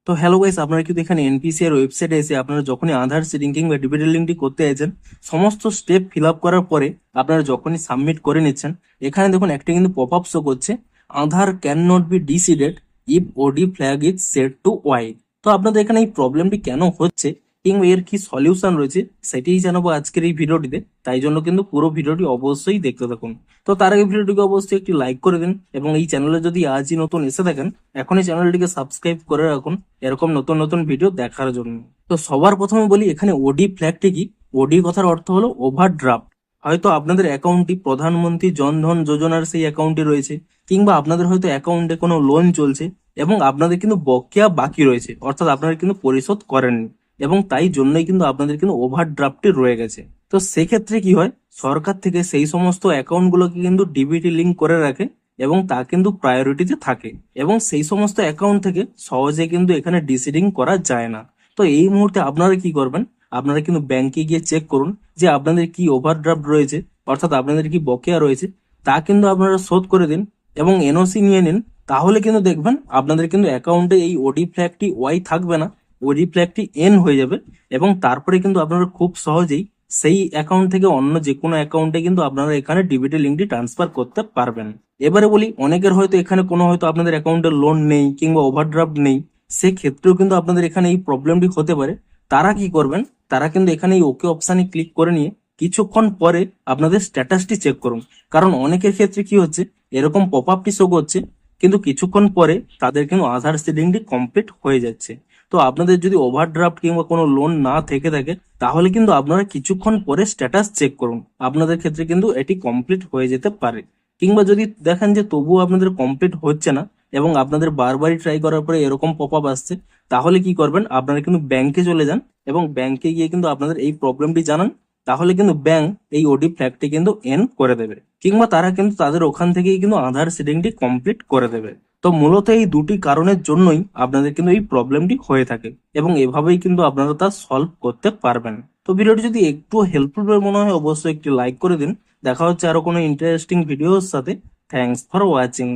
তো hello guys, আপনারা কিন্তু এখানে এনপিসি এর ওয়েবসাইটে এসে আপনারা যখনই আধার সিডিং কিংবা ডিবিটি লিঙ্কটি করতে চাইছেন, সমস্ত স্টেপ ফিল আপ করার পরে আপনারা যখনই সাবমিট করে নিচ্ছেন, এখানে দেখুন একটা কিন্তু পপ আপ শো করছে, Aadhaar can not be decided if OD flag is set to wide. তো আপনাদের এখানে এই প্রবলেমটি কেন হচ্ছে কিংবা এর কি সলিউশন রয়েছে সেটাই জানাবো আজকের এই ভিডিওটিতে। তাই জন্য কিন্তু পুরো ভিডিওটি অবশ্যই দেখতে থাকুন। তো তার আগে ভিডিওটিকে অবশ্যই একটি লাইক করে দিন এবং এই চ্যানেলে যদি আজই নতুন এসে থাকেন, এখনই চ্যানেলটিকে সাবস্ক্রাইব করে রাখুন এরকম নতুন নতুন ভিডিও দেখার জন্য। তো সবার প্রথমে বলি এখানে ওডি ফ্ল্যাগটি কি। ওডি কথার অর্থ হলো ওভারড্রাফট। হয়তো আপনাদের অ্যাকাউন্টটি প্রধানমন্ত্রী জনধন যোজনার সেই অ্যাকাউন্টে রয়েছে, কিংবা আপনাদের হয়তো অ্যাকাউন্টে কোনো লোন চলছে এবং আপনাদের কিন্তু বকেয়া বাকি রয়েছে, অর্থাৎ আপনারা কিন্তু পরিশোধ করেননি এবং তাই জন্যই কিন্তু আপনাদের কিন্তু ওভারড্রাফটটি রয়ে গেছে। তো সেক্ষেত্রে কি হয়, সরকার থেকে সেই সমস্ত অ্যাকাউন্টগুলোকে কিন্তু ডিবিটি লিঙ্ক করে রাখে এবং তা কিন্তু প্রায়োরিটিতে থাকে এবং সেই সমস্ত অ্যাকাউন্ট থেকে সহজে কিন্তু এখানে ডিসিডিং করা যায় না। তো এই মুহূর্তে আপনারা কি করবেন, আপনারা কিন্তু ব্যাংকে গিয়ে চেক করুন যে আপনাদের কি ওভারড্রাফট রয়েছে, অর্থাৎ আপনাদের কি বকেয়া রয়েছে, তা কিন্তু আপনারা শোধ করে দিন এবং এনওসি নিয়ে নিন। তাহলে কিন্তু দেখবেন আপনাদের কিন্তু অ্যাকাউন্টে এই ওডি ফ্ল্যাগটি ওয়াই থাকবে না, ওডি ফ্ল্যাগটি এন হয়ে যাবে এবং তারপরে কিন্তু আপনারা খুব সহজেই সেই অ্যাকাউন্ট থেকে অন্য যে কোনো অ্যাকাউন্টে কিন্তু আপনারা এখানে ডিবিটি লিঙ্কটি ট্রান্সফার করতে পারবেন। এবারে বলি, অনেকের হয়তো এখানে কোনো হয়তো আপনাদের অ্যাকাউন্টে লোন নেই কিংবা ওভারড্রাফট নেই, সেক্ষেত্রেও কিন্তু আপনাদের এখানে এই প্রবলেমটি হতে পারে। তারা কি করবেন, তারা কিন্তু এখানে এই ওকে অপশানে ক্লিক করে নিয়ে কিছুক্ষণ পরে আপনাদের স্ট্যাটাসটি চেক করুন। কারণ অনেকের ক্ষেত্রে কি হচ্ছে, এরকম পপ আপটি শো করছে কিন্তু কিছুক্ষণ পরে তাদের কিন্তু আধার সিডিংটি কমপ্লিট হয়ে যাচ্ছে। তো আপনাদের যদি ওভারড্রাফট কিংবা কোনো লোন না থেকে থাকে, তাহলে কিন্তু আপনারা কিছুক্ষণ পরে স্ট্যাটাস চেক করুন, আপনাদের ক্ষেত্রে কিন্তু এটি কমপ্লিট হয়ে যেতে পারে। কিংবা যদি দেখেন যে তবুও আপনাদের কমপ্লিট হচ্ছে না এবং আপনাদের বারবারই ট্রাই করার পরে এরকম পপ আপ আসছে, তাহলে কি করবেন, আপনারা কিন্তু ব্যাংকে চলে যান এবং ব্যাংকে গিয়ে কিন্তু আপনাদের এই প্রবলেমটি জানান। তাহলে কিন্তু ব্যাংক এই ওডি ফ্ল্যাগটি কিন্তু এন্ড করে দেবে, কিংবা তারা কিন্তু তাদের ওখান থেকেই কিন্তু আধার সিডিংটি কমপ্লিট করে দেবে। তো মূলত এই দুটি কারণের জন্যই আপনাদের কিন্তু এই প্রবলেমটি হয়ে থাকে এবং এভাবেই কিন্তু আপনারা তা সলভ করতে পারবেন। তো ভিডিওটি যদি একটু হেল্পফুল বলে মনে হয়, অবশ্যই একটি লাইক করে দিন। দেখা হচ্ছে আরো কোনো ইন্টারেস্টিং ভিডিওর সাথে। Thanks for watching.